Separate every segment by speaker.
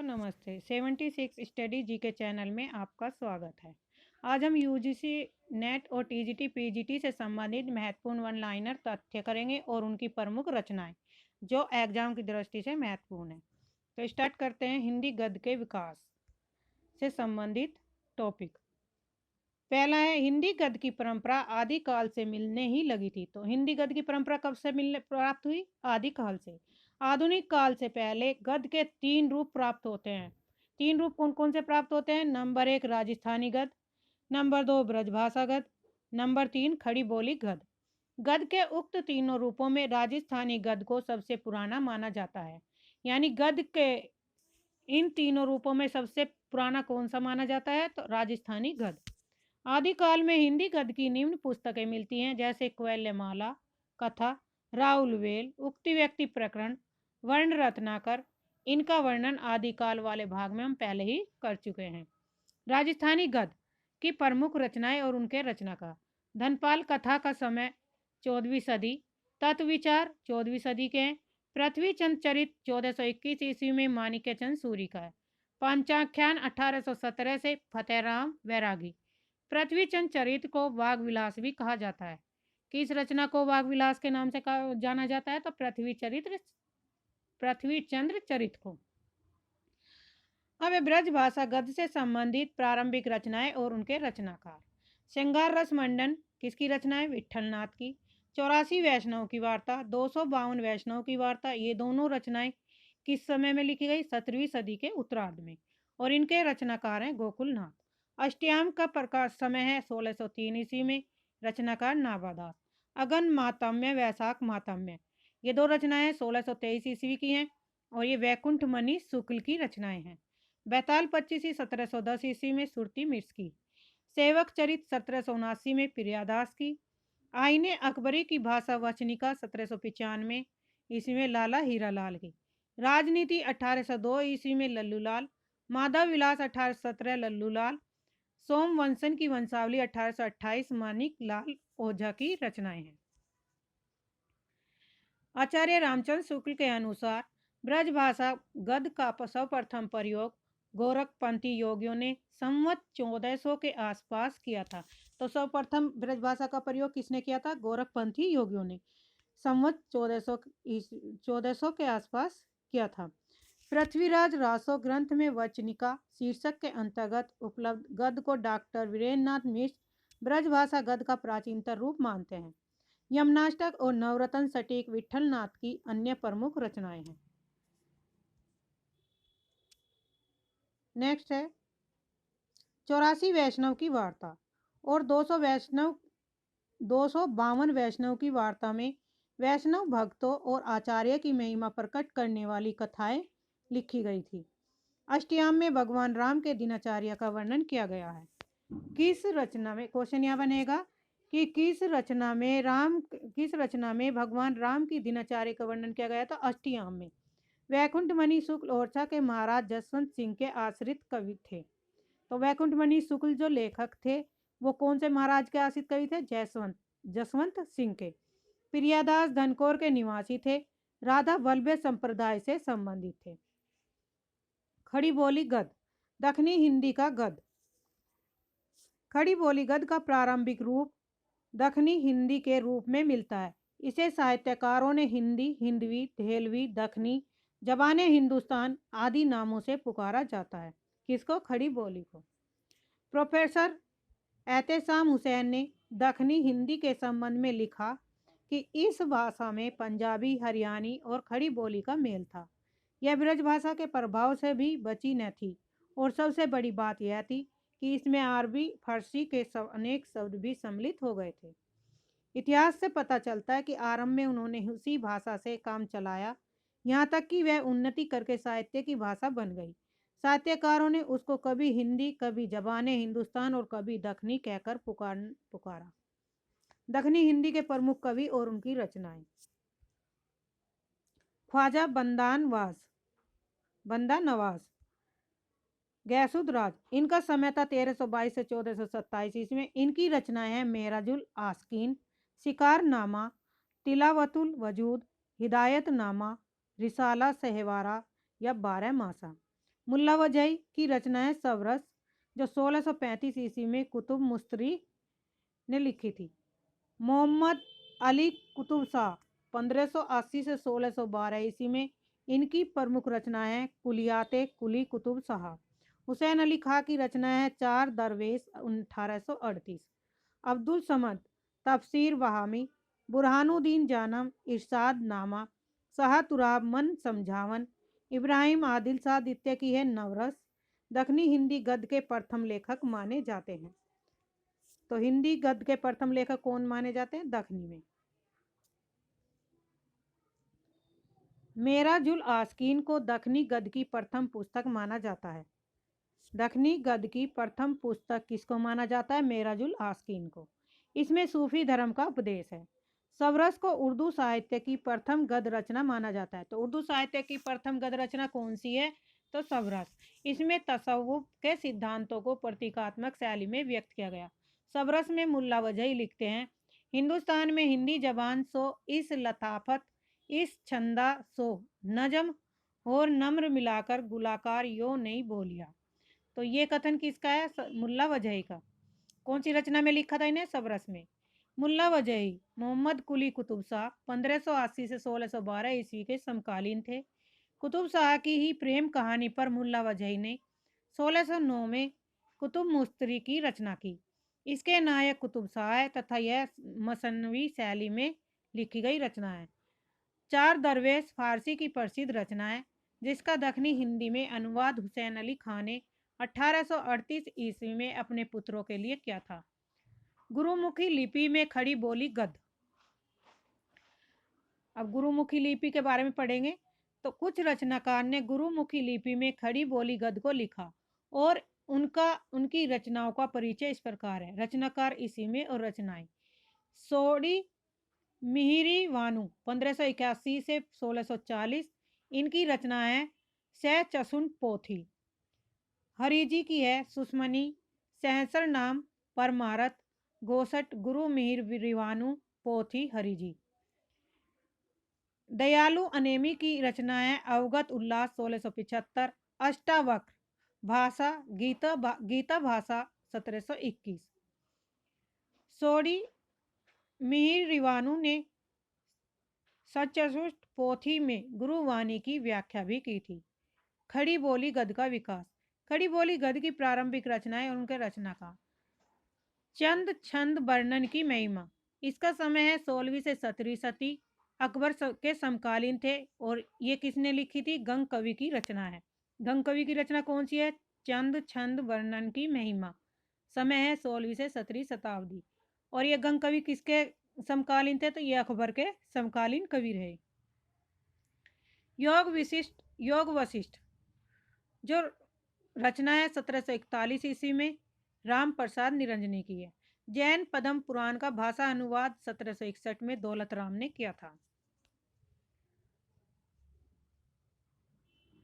Speaker 1: नमस्ते। 76 स्टडी जी के चैनल में आपका स्वागत है। आज हम यूजीसी नेट और टीजीटी पीजीटी से संबंधित महत्वपूर्ण वन लाइनर तथ्य करेंगे और उनकी प्रमुख रचनाएं जो एग्जाम की दृष्टि से महत्वपूर्ण है। तो स्टार्ट करते हैं हिंदी गद्य के विकास से संबंधित टॉपिक। पहला है हिंदी गद्य की परंपरा आदिकाल से मिलने ही लगी थी। तो हिंदी गद्य की परंपरा कब से मिलने प्राप्त हुई? आदिकाल से। आधुनिक काल से पहले गद्य के 3 रूप प्राप्त होते हैं। 3 रूप कौन कौन से प्राप्त होते हैं? नंबर 1 राजस्थानी गद्य, नंबर 2 ब्रजभाषा गद्य, नंबर 3 खड़ी बोली गद्य। गद्य के उक्त तीनों रूपों में राजस्थानी गद्य को सबसे पुराना माना जाता है। यानी गद्य के इन तीनों रूपों में सबसे पुराना कौन सा माना जाता है? तो राजस्थानी गद्य। आदिकाल में हिंदी गद्य की निम्न पुस्तकें मिलती हैं, जैसे क्वैल्यमाला, कथा, राउलवेल, उक्ति व्यक्ति प्रकरण, वर्ण रत्नाकर। इनका वर्णन आदिकाल वाले भाग में हम पहले ही कर चुके हैं। राजस्थानी गद्य की प्रमुख रचनाएं और उनके रचनाकार। धनपाल कथा का समय 14वीं सदी, तत्व विचार 14वीं सदी के हैं। पृथ्वी चंद चरित 1421 ईस्वी में माणिक्य चंद सूरी का है। पंचाख्यान 1817 से फतेहराम वैरागी। पृथ्वी चंद चरित्र को वाग विलास भी कहा जाता है। किस रचना को वाग विलास के नाम से जाना जाता है? तो पृथ्वी चंद्र चरित्र को। अब ब्रजभाषा गद्य से संबंधित प्रारंभिक रचनाएं और उनके रचनाकार। श्रृंगार रस मंडन किसकी रचना है? विट्ठलनाथ की। 84 वैष्णव की वार्ता, 252 वैष्णव की वार्ता, ये दोनों रचनाएं किस समय में लिखी गई? 17वीं सदी के उत्तरार्ध में। और इनके रचनाकार हैं गोकुलनाथ। अष्टयाम का प्रकाश समय है 1603 ईस्वी में। रचनाकार नाभादास। अगन मातम्य, वैशाख मातम्य, ये दो रचनाएं 1623 ईस्वी की हैं और ये वैकुंठ मणि शुक्ल की रचनाएं हैं। बैताल 25 1710 ईस्वी में सुरती मिर्स की। सेवक चरित 1779 में प्रियादास की। आईने अकबरी की भाषा वचनिका 1795 ईस्वी में लाला हीरालाल की। राजनीति 1802 ईस्वी में लल्लूलाल। माधव विलास 1817 लल्लूलाल। सोमवंशन की वंशावली 1828 मानिक लाल ओझा की रचनाएं हैं। आचार्य रामचंद्र शुक्ल के अनुसार ब्रजभाषा गद्य का सर्वप्रथम प्रयोग गोरखपंथी योगियों ने संवत 1400 के आसपास किया था। तो सर्वप्रथम ब्रजभाषा का प्रयोग किसने किया था? गोरखपंथी योगियों ने संवत 1400 के आसपास किया था। पृथ्वीराज रासो ग्रंथ में वचनिका शीर्षक के अंतर्गत उपलब्ध गद्य को डॉक्टर वीरेंद्रनाथ मिश्र ब्रजभाषा गद्य का प्राचीनतर रूप मानते हैं। यमनाष्टक और नवरत्न सटीक विट्ठलनाथ की अन्य प्रमुख रचनाएं हैं। नेक्स्ट है 84 वैष्णव की वार्ता और 252 वैष्णव की वार्ता में वैष्णव भक्तों और आचार्य की महिमा प्रकट करने वाली कथाएं लिखी गई थी। अष्टयाम में भगवान राम के दिनचर्या का वर्णन किया गया है। किस रचना में, क्वेश्चन यह बनेगा कि किस रचना में भगवान राम की दिनचर्या का वर्णन किया गया? था अष्टयाम में। वैकुंठ मणि शुक्ल ओरछा के महाराज जसवंत सिंह के आश्रित कवि थे। तो वैकुंठ मणि शुक्ल जो लेखक थे वो कौन से महाराज के आश्रित कवि थे? जसवंत सिंह के। प्रियादास धनकौर के निवासी थे। राधा वल्लभ संप्रदाय से संबंधित थे। खड़ी बोली गद्य, दक्षिणी हिंदी का गद्य। खड़ी बोली गद्य का प्रारंभिक रूप दक्षिणी हिंदी के रूप में मिलता है। इसे साहित्यकारों ने हिंदी, हिंदवी, धेलवी, दक्षिणी, जबाने हिंदुस्तान आदि नामों से पुकारा जाता है। किसको? खड़ी बोली को। प्रोफेसर एहतेशाम हुसैन ने दक्षिणी हिंदी के संबंध में लिखा कि इस भाषा में पंजाबी, हरियाणी और खड़ी बोली का मेल था। यह ब्रज भाषा के प्रभाव से भी बची न थी और सबसे बड़ी बात यह थी कि इसमें अरबी, फारसी के अनेक शब्द भी सम्मिलित हो गए थे। इतिहास से पता चलता है कि आरंभ में उन्होंने उसी भाषा से काम चलाया, यहाँ तक कि वह उन्नति करके साहित्य की भाषा बन गई। साहित्यकारों ने उसको कभी हिंदी, कभी जबाने हिंदुस्तान और कभी दक्षिणी कहकर पुकारा। दक्षिणी हिंदी के प्रमुख कवि और उनकी रचनाएं। ख्वाजा बंदा नवाज गैसुदराज, इनका समय था 1322 से 1427 ईस्वी में। इनकी रचनाएं हैं मेराजुल आस्कीन, शिकारनामा, तिलावतुल वजूद, हिदायतनामा, रिसाला सहवारा या 12 मासा। मुल्ला वजही की रचना है सवरस, जो 1635 ईस्वी में कुतुब मुस्तरी ने लिखी थी। मोहम्मद अली कुतुब शाह 1580 से 1612 ईस्वी में, इनकी प्रमुख रचना है कुलियाते कुली कुतुब शाह। हुसैन अली खां की रचना है चार दरवेश 1838। अब्दुल समद तफसीर बहामी, बुरहानुद्दीन जानम इरशाद नामा, शाह तुराब मन समझावन, इब्राहिम आदिल शाह द्वितीय की है नवरस। दक्षिणी हिंदी गद्य के प्रथम लेखक माने जाते हैं। तो हिंदी गद्य के प्रथम लेखक कौन माने जाते हैं? दक्षिणी में मेराजुल आस्कीन को दक्षिणी गद्य की प्रथम पुस्तक माना जाता है। दक्षिणी गद्य की प्रथम पुस्तक किसको माना जाता है? मेराजुल आस्कीन को। इसमें सूफी धर्म का उपदेश है। सवरस को उर्दू साहित्य की प्रथम गद्य रचना माना जाता है। तो उर्दू साहित्य की प्रथम गद्य रचना कौन सी है? तो सवरस। इसमें तसव्वुफ के सिद्धांतों को प्रतीकात्मक शैली में व्यक्त किया गया। सवरस में मुल्ला वजही लिखते हैं, हिंदुस्तान में हिंदी जबान सो इस लताफत इस छंदा सो नजम और नम्र मिलाकर गुलाकार यो नहीं बोलिया। तो ये कथन किसका है? मुल्ला वजही का। कौन सी रचना में लिखा था इन्हें? सवरस में। मुल्ला वजही मोहम्मद कुली कुतुब शाह 1580 से 1612 ईस्वी के समकालीन थे। कुतुब शाह की ही प्रेम कहानी पर मुल्ला वजही ने 1609 में कुतुब मुस्तरी की रचना की। इसके नायक कुतुब शाह है तथा यह मसनवी शैली में लिखी गई रचना है। चार दरवेश फारसी की प्रसिद्ध रचना है, जिसका दक्षिणी हिंदी में अनुवाद हुसैन अली खां ने 1838 ईस्वी में अपने पुत्रों के लिए किया था। गुरुमुखी लिपि में खड़ी बोली गद्य। अब गुरुमुखी लिपि के बारे में पढ़ेंगे। तो कुछ रचनाकार ने गुरुमुखी लिपि में खड़ी बोली गद्य को लिखा और उनकी रचनाओं का परिचय इस प्रकार है। रचनाकार इसी में और रचनाएं। सोडी मिहिरी वानु 1581 से 1640, इनकी रचना है सह चसुन पोथी। हरिजी की है सुस्मनी, सहसर नाम परमारत, गोसठ गुरु मिहिर रिवानु पोथी हरिजी। दयालु अनेमी की रचना है अवगत उल्लास 1675, अष्टावक्र भाषा गीता भाषा 1721। सोडी मिहिर रिवानु ने सचसुष्ट पोथी में गुरुवाणी की व्याख्या भी की थी। खड़ी बोली गद्य का विकास। खड़ी बोली गद्य की प्रारंभिक रचनाएं और उनके रचनाकार। चंद छंद वर्णन की महिमा। इसका समय है 16वीं से 17वीं सदी। अकबर के समकालीन थे और ये किसने लिखी थी? गंग कवि की रचना है। गंग कवि की रचना कौन सी है? चंद छंद वर्णन की महिमा। समय है 16वीं से 17वीं शताब्दी। और ये गंग कवि किसके समकालीन थे? तो ये अकबर के समकालीन कवि रहे। योग वशिष्ठ जो रचना है 1741 ईस्वी में राम प्रसाद निरंजनी की है। जैन पद्म पुराण का भाषा अनुवाद 1761 में दौलत राम ने किया था।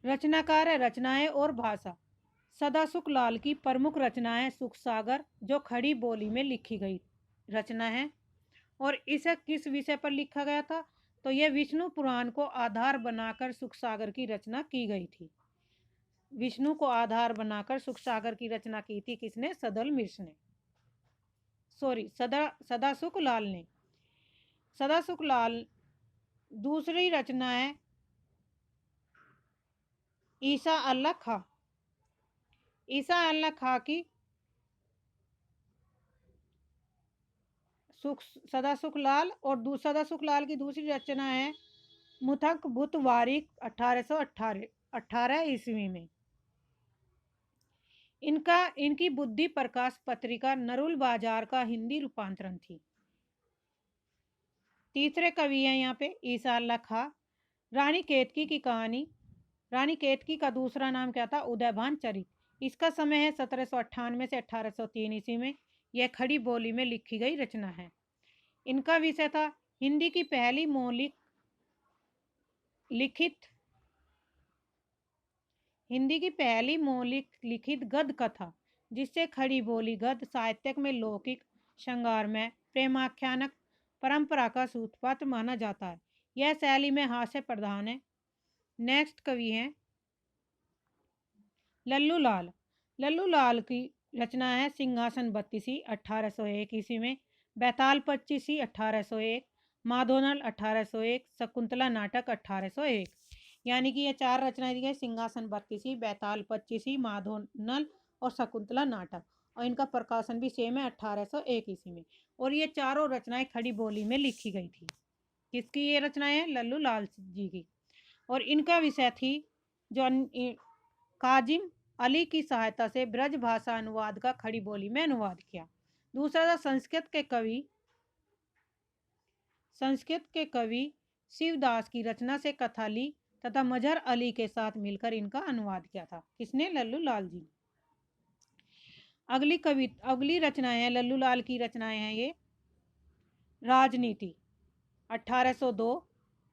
Speaker 1: रचनाकार है रचनाएं और भाषा। सदासुख लाल की प्रमुख रचना है सुख सागर, जो खड़ी बोली में लिखी गई रचना है। और इसे किस विषय पर लिखा गया था? तो यह विष्णु पुराण को आधार बनाकर सुख सागर की रचना की गई थी। विष्णु को आधार बनाकर सुख सागर की रचना की थी किसने? सदल मिश्र ने। सदासुख लाल ने। सदासुख लाल दूसरी रचना है ईसा अल्लाह खां। ईसा अल्लाह खां की सदासुख लाल और सदासुख लाल की दूसरी रचना है मुथक बुत वारिक 1818 ईस्वी में। इनकी बुद्धि प्रकाश पत्रिका नरुल बाजार का हिंदी रूपांतरण थी। तीसरे कवि हैं यहाँ पे ईसा अल्लाह खां। रानी केतकी की कहानी। रानी केतकी का दूसरा नाम क्या था? उदयभान चरित। इसका समय है 1798 से 1803 ईस्वी में। यह खड़ी बोली में लिखी गई रचना है। इनका विषय था हिंदी की पहली मौलिक लिखित गद्य कथा, जिससे खड़ी बोली गद्य साहित्य में लौकिक श्रृंगारमय प्रेमाख्यानक परंपरा का सूत्रपात माना जाता है। यह शैली में हास्य प्रधान है। नेक्स्ट कवि हैं लल्लू लाल। लल्लू लाल की रचना है सिंहासन बत्तीसी 1801 ईस्वी में, बैताल पच्चीसी 1801, माधोनल 1801, शकुंतला नाटक 1801। यानी कि ये चार रचनाएं दी गई, सिंहासन बत्तीसी, बैताल पच्चीसी, माधोनल और शकुंतला नाटक। और इनका प्रकाशन भी सेम है 1801 ईस्वी में। और ये चारों रचनाएं खड़ी बोली में लिखी गई थी। किसकी ये रचनाएं हैं? लल्लू लाल जी की। और इनका विषय थी जो काजिम अली की सहायता से ब्रज भाषा अनुवाद का खड़ी बोली में अनुवाद किया। दूसरा था संस्कृत के कवि शिवदास की रचना से कथा ली तथा मजहर अली के साथ मिलकर इनका अनुवाद किया था। किसने? लल्लू लाल जी। अगली रचनाएं हैं लल्लू लाल की रचनाएं हैं ये राजनीति 1802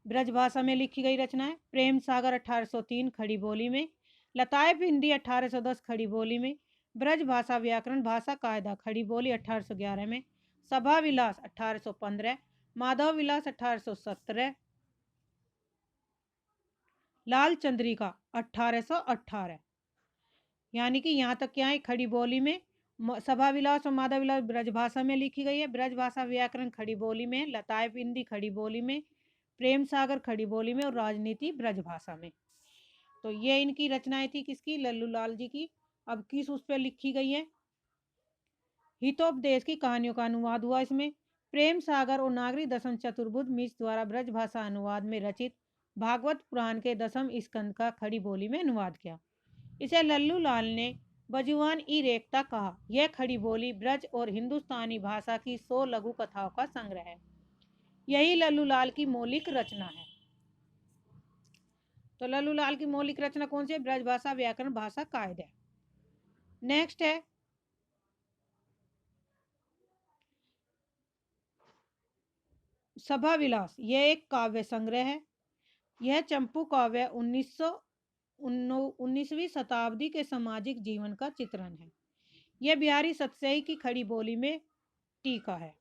Speaker 1: ब्रजभाषा में लिखी गई रचना है। प्रेम सागर 1803 खड़ी बोली में। लताएफ हिंदी 1810 खड़ी बोली में। ब्रज भाषा व्याकरण भाषा कायदा खड़ी बोली 1811 में। सभा विलास 1815। माधव विलास 1817। लाल चंद्रिका 1818। यानी कि यहाँ तक क्या है खड़ी बोली में। सभा विलास और माधव विलास ब्रजभाषा में लिखी गई है। ब्रजभाषा व्याकरण खड़ी बोली में। लताएफ हिंदी खड़ी बोली में। प्रेम सागर खड़ी बोली में और राजनीति ब्रजभाषा में। तो ये इनकी रचनाएं थी किसकी? लल्लू लाल जी की। अब किस उस पर लिखी गई है? हितोपदेश की कहानियों का अनुवाद हुआ इसमें। प्रेम सागर और नागरी दशम चतुर्बुध मिश्र द्वारा ब्रजभाषा अनुवाद में रचित भागवत पुराण के 10वें स्कंद का खड़ी बोली में अनुवाद किया। इसे लल्लू लाल ने बजुआन ई रेखता कहा। यह खड़ी बोली ब्रज और हिंदुस्तानी भाषा की 100 लघु कथाओं का संग्रह है। यही लल्लू लाल की मौलिक रचना है। तो लल्लू लाल की मौलिक रचना कौन सी है? ब्रज भाषा व्याकरण भाषा कायदा। नेक्स्ट है सभा विलास। यह एक काव्य संग्रह है। यह चंपू काव्य 19वीं शताब्दी के सामाजिक जीवन का चित्रण है। यह बिहारी सतसई की खड़ी बोली में टीका है।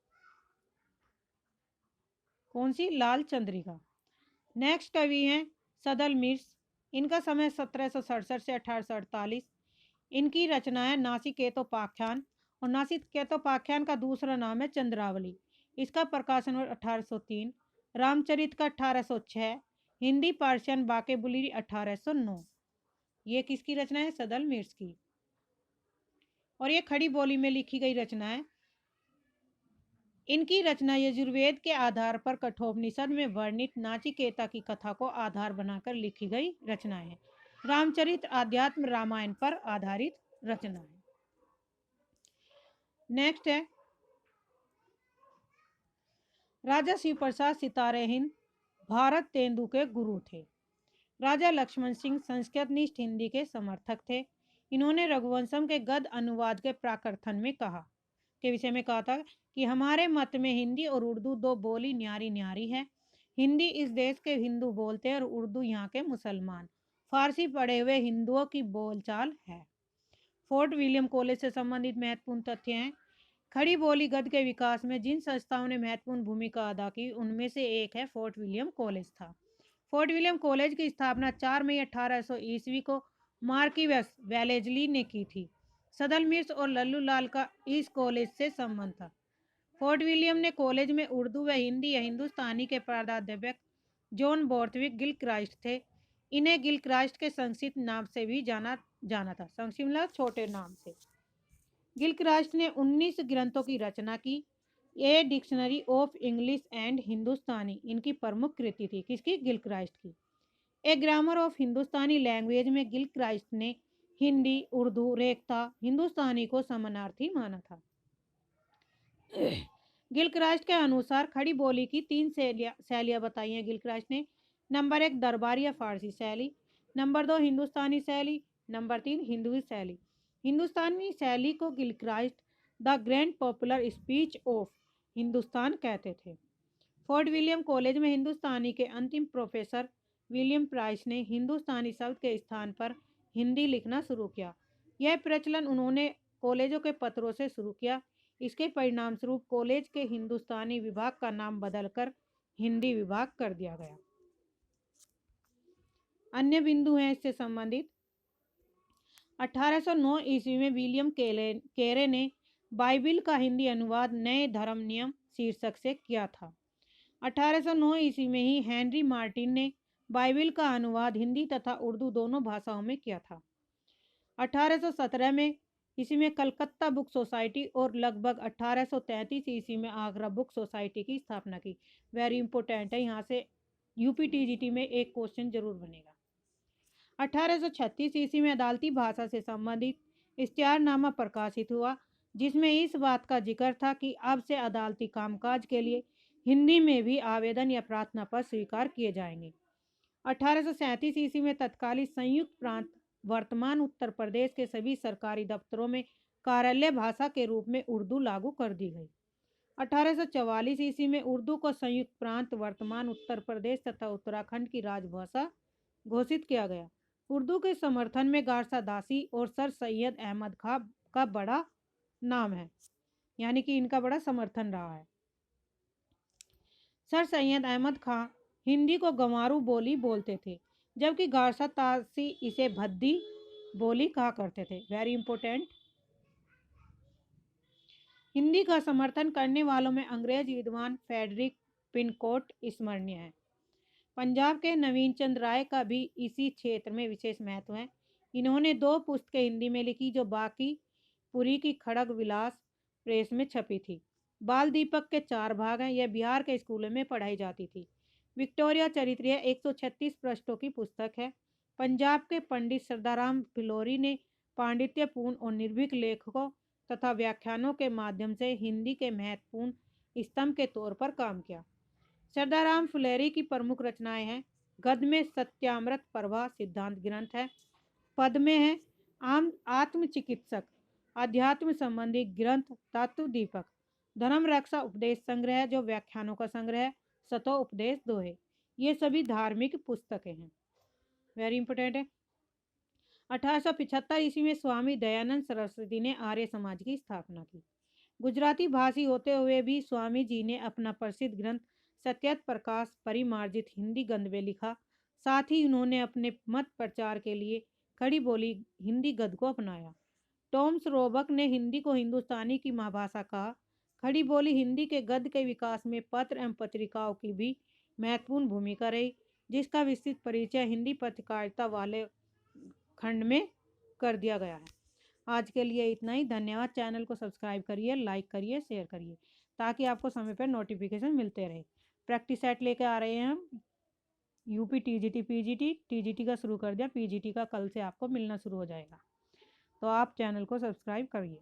Speaker 1: कौन सी? लाल चंद्रिका। नेक्स्ट कवि हैं सदल मिर्स। इनका समय 1767 से 1848। इनकी रचना है नासिकेतोपाख्यान। और नासिकेतोपाख्यान का दूसरा नाम है चंद्रावली। इसका प्रकाशन 1803। रामचरित का 1806। हिंदी पार्शियन बाके बुली 1809। ये किसकी रचना है? सदल मिर्स की। और ये खड़ी बोली में लिखी गई रचना है। इनकी रचना यजुर्वेद के आधार पर कठोपनिषद में वर्णित नाचिकेता की कथा को आधार बनाकर लिखी गई रचना है। रामचरित आध्यात्म रामायण पर आधारित रचना है। नेक्स्ट है राजा शिव प्रसाद सितारे हिंद भारत तेंदु के गुरु थे। राजा लक्ष्मण सिंह संस्कृतनिष्ठ हिंदी के समर्थक थे। इन्होंने रघुवंशम के गद्य अनुवाद के प्राकर्थन में कहा के विषय में कहा था कि हमारे मत में हिंदी और उर्दू दो बोली न्यारी न्यारी है। हिंदी इस देश के हिंदू बोलते हैं और उर्दू यहाँ के मुसलमान फारसी पढ़े हुए हिंदुओं की बोलचाल है। फोर्ट विलियम कॉलेज से संबंधित महत्वपूर्ण तथ्य हैं। खड़ी बोली गद्य के विकास में जिन संस्थाओं ने महत्वपूर्ण भूमिका अदा की उनमें से एक है फोर्ट विलियम कॉलेज था। फोर्ट विलियम कॉलेज की स्थापना 4 मई 1800 ईस्वी को मार्किवस वेलेजली ने की थी। सदल मिर्स और लल्लू लाल का इस कॉलेज से संबंध था। फोर्ट विलियम ने कॉलेज में उर्दू व हिंदी या हिंदुस्तानी के प्राध्यापक जॉन बोर्थविक गिलक्राइस्ट थे। इन्हें गिलक्राइस्ट के संक्षिप्त नाम से भी जाना था। संक्षिप्त मतलब छोटे नाम से। गिलक्राइस्ट ने 19 ग्रंथों की रचना की। A dictionary of English and Hindustani इनकी प्रमुख कृति थी। किसकी? गिलक्राइस्ट की। A grammar of Hindustani language में गिलक्राइस्ट ने हिंदी उर्दू रेखता हिंदुस्तानी को समानार्थी माना था। गिलक्राइस्ट के अनुसार खड़ी बोली की 3 शैलियाँ बताई हैं गिलक्राइस्ट ने। नंबर 1 दरबारी या फारसी शैली। नंबर 2 हिंदुस्तानी शैली। नंबर 3 हिंदुई शैली। हिंदुस्तानी शैली को Gilchrist the grand popular speech of Hindustan कहते थे। फोर्ट विलियम कॉलेज में हिंदुस्तानी के अंतिम प्रोफेसर विलियम प्राइस ने हिंदुस्तानी शब्द के स्थान पर हिंदी लिखना शुरू किया। यह प्रचलन उन्होंने कॉलेजों के पत्रों से शुरू किया। इसके परिणाम स्वरूप कॉलेज के हिंदुस्तानी विभाग का नाम बदलकर हिंदी विभाग कर दिया गया। अन्य बिंदु हैं इससे संबंधित। 1809 ईस्वी में विलियम केरे ने बाइबिल का हिंदी अनुवाद नए धर्म नियम शीर्षक से किया था। 1809 ईस्वी में ही हेनरी मार्टिन ने बाइबिल का अनुवाद हिंदी तथा उर्दू दोनों भाषाओं में किया था। 1817 में ईस्वी में कलकत्ता बुक सोसाइटी और लगभग 1833 ईस्वी में आगरा बुक सोसाइटी की स्थापना की। वेरी इंपॉर्टेंट है, यहाँ से यूपीटीजीटी में एक क्वेश्चन जरूर बनेगा। 1836 ईस्वी में अदालती भाषा से संबंधित इश्तिहारनामा प्रकाशित हुआ, जिसमें इस बात का जिक्र था कि अब से अदालती कामकाज के लिए हिंदी में भी आवेदन या प्रार्थना पत्र स्वीकार किए जाएंगे। 1837 ईस्वी में तत्कालीन संयुक्त प्रांत वर्तमान उत्तर प्रदेश के सभी सरकारी दफ्तरों में कार्यालय भाषा के रूप में उर्दू लागू कर दी गई। 1844 ईस्वी में उर्दू को संयुक्त प्रांत वर्तमान उत्तर प्रदेश तथा उत्तराखंड की राजभाषा घोषित किया गया। उर्दू के समर्थन में गारसा दासी और सर सैयद अहमद खां का बड़ा नाम है, यानी कि इनका बड़ा समर्थन रहा है। सर सैयद अहमद खां हिंदी को गंवारू बोली बोलते थे, जबकि गारसा दासी इसे भद्दी बोली कहा करते थे। Very important. हिंदी का समर्थन करने वालों में अंग्रेज विद्वान फेडरिक पिनकोट स्मरणीय है। पंजाब के नवीन चंद राय का भी इसी क्षेत्र में विशेष महत्व है। इन्होंने 2 पुस्तकें हिंदी में लिखी जो बाकी पुरी की खड़ग विलास प्रेस में छपी थी। बाल दीपक के 4 भाग हैं। यह बिहार के स्कूलों में पढ़ाई जाती थी। विक्टोरिया चरित्र यह 136 पृष्ठों की पुस्तक है। पंजाब के पंडित सरदाराम फिलोरी ने पांडित्यपूर्ण और निर्भीक लेखकों तथा व्याख्यानों के माध्यम से हिंदी के महत्वपूर्ण स्तंभ के तौर पर काम किया। सरदाराम फुलेरी की प्रमुख रचनाएं हैं। गद्य में सत्यामृत प्रभा सिद्धांत ग्रंथ है। पद में है आत्मचिकित्सक अध्यात्म संबंधी ग्रंथ तत्व दीपक। धर्म रक्षा उपदेश संग्रह जो व्याख्यानों का संग्रह है। सतो उपदेश दोहे। ये सभी धार्मिक पुस्तकें हैं। वेरी इंपोर्टेंट है। 1875 ईस्वी में स्वामी दयानंद सरस्वती ने आर्य समाज की स्थापना की। गुजराती भाषी होते हुए भी स्वामी जी ने अपना प्रसिद्ध ग्रंथ सत्यत प्रकाश परिमार्जित हिंदी गद्य में लिखा। साथ ही उन्होंने अपने मत प्रचार के लिए खड़ी बोली हिंदी गद्य को अपनाया। टॉम्स रोबक ने हिंदी को हिंदुस्तानी की महाभाषा कहा। खड़ी बोली हिंदी के गद्य के विकास में पत्र एवं पत्रिकाओं की भी महत्वपूर्ण भूमिका रही, जिसका विस्तृत परिचय हिंदी पत्रकारिता वाले खंड में कर दिया गया है। आज के लिए इतना ही। धन्यवाद। चैनल को सब्सक्राइब करिए, लाइक करिए, शेयर करिए ताकि आपको समय पर नोटिफिकेशन मिलते रहे। प्रैक्टिस सेट लेके आ रहे हैं हम। यूपी टीजीटी टीजीटी का शुरू कर दिया, पीजीटी का कल से आपको मिलना शुरू हो जाएगा। तो आप चैनल को सब्सक्राइब करिए।